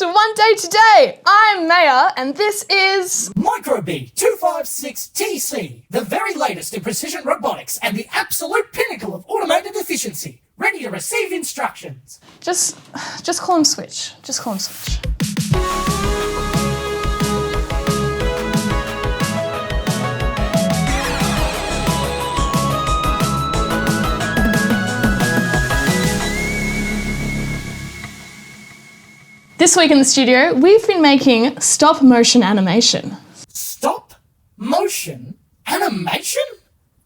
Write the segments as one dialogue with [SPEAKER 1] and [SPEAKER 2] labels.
[SPEAKER 1] to One Day Today! I'm Maiya, and this is...
[SPEAKER 2] Microbe 256TC, the very latest in precision robotics and the absolute pinnacle of automated efficiency, ready to receive instructions.
[SPEAKER 1] Just call him Switch. Just call him Switch. This week in the studio, we've been making stop-motion animation.
[SPEAKER 2] Stop-motion animation?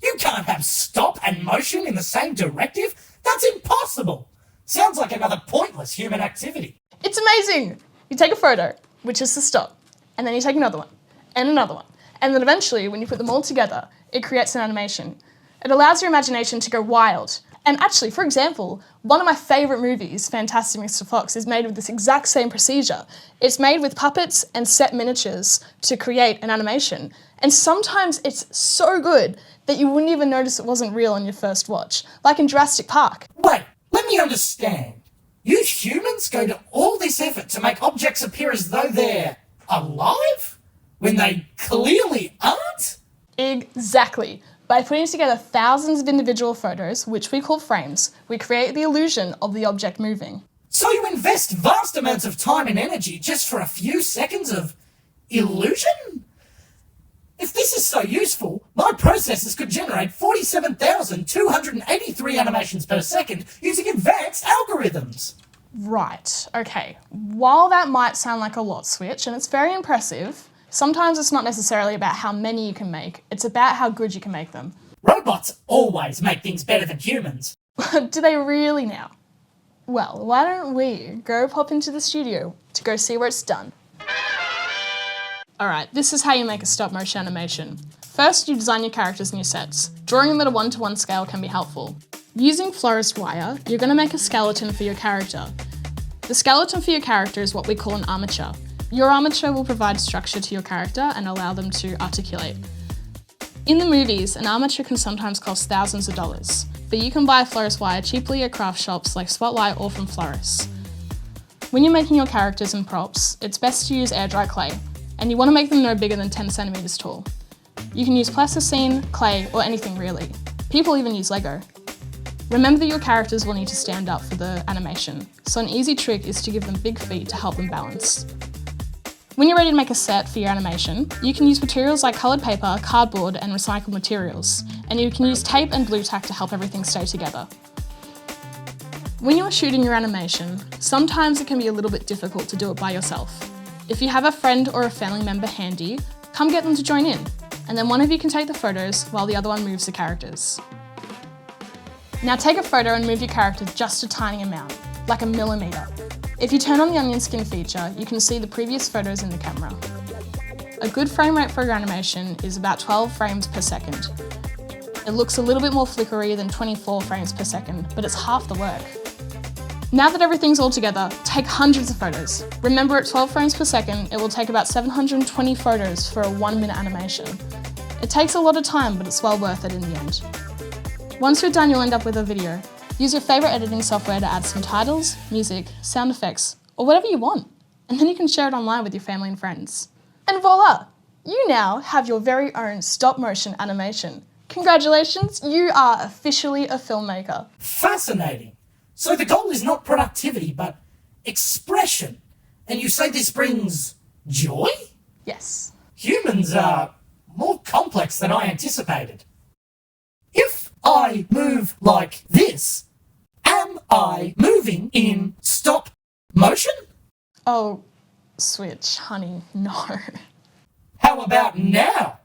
[SPEAKER 2] You can't have stop and motion in the same directive? That's impossible! Sounds like another pointless human activity.
[SPEAKER 1] It's amazing! You take a photo, which is the stop, and then you take another one, and another one, and then eventually, when you put them all together, it creates an animation. It allows your imagination to go wild. And actually, for example, one of my favourite movies, Fantastic Mr. Fox, is made with this exact same procedure. It's made with puppets and set miniatures to create an animation. And sometimes it's so good that you wouldn't even notice it wasn't real on your first watch, like in Jurassic Park.
[SPEAKER 2] Wait, let me understand. You humans go to all this effort to make objects appear as though they're alive? When they clearly aren't?
[SPEAKER 1] Exactly. By putting together thousands of individual photos, which we call frames, we create the illusion of the object moving.
[SPEAKER 2] So you invest vast amounts of time and energy just for a few seconds of illusion? If this is so useful, my processors could generate 47,283 animations per second using advanced algorithms.
[SPEAKER 1] Right, okay. While that might sound like a lot, Switch, and it's very impressive, sometimes it's not necessarily about how many you can make, it's about how good you can make them.
[SPEAKER 2] Robots always make things better than humans.
[SPEAKER 1] Do they really now? Well, why don't we go pop into the studio to go see where it's done? Alright, this is how you make a stop-motion animation. First, you design your characters and your sets. Drawing them at a 1-to-1 scale can be helpful. Using florist wire, you're going to make a skeleton for your character. The skeleton for your character is what we call an armature. Your armature will provide structure to your character and allow them to articulate. In the movies, an armature can sometimes cost thousands of dollars, but you can buy florist wire cheaply at craft shops like Spotlight or from florists. When you're making your characters and props, it's best to use air-dry clay, and you want to make them no bigger than 10 centimeters tall. You can use plasticine, clay, or anything really. People even use Lego. Remember that your characters will need to stand up for the animation, so an easy trick is to give them big feet to help them balance. When you're ready to make a set for your animation, you can use materials like coloured paper, cardboard, and recycled materials, and you can use tape and blue tack to help everything stay together. When you're shooting your animation, sometimes it can be a little bit difficult to do it by yourself. If you have a friend or a family member handy, come get them to join in, and then one of you can take the photos while the other one moves the characters. Now take a photo and move your character just a tiny amount, like a millimetre. If you turn on the onion skin feature, you can see the previous photos in the camera. A good frame rate for your animation is about 12 frames per second. It looks a little bit more flickery than 24 frames per second, but it's half the work. Now that everything's all together, take hundreds of photos. Remember, at 12 frames per second, it will take about 720 photos for a 1-minute animation. It takes a lot of time, but it's well worth it in the end. Once you're done, you'll end up with a video. Use your favourite editing software to add some titles, music, sound effects, or whatever you want. And then you can share it online with your family and friends. And voila! You now have your very own stop-motion animation. Congratulations, you are officially a filmmaker.
[SPEAKER 2] Fascinating. So the goal is not productivity, but expression. And you say this brings joy?
[SPEAKER 1] Yes.
[SPEAKER 2] Humans are more complex than I anticipated. If I move like this, am I moving in stop motion?
[SPEAKER 1] Oh, Switch, honey, no.
[SPEAKER 2] How about now?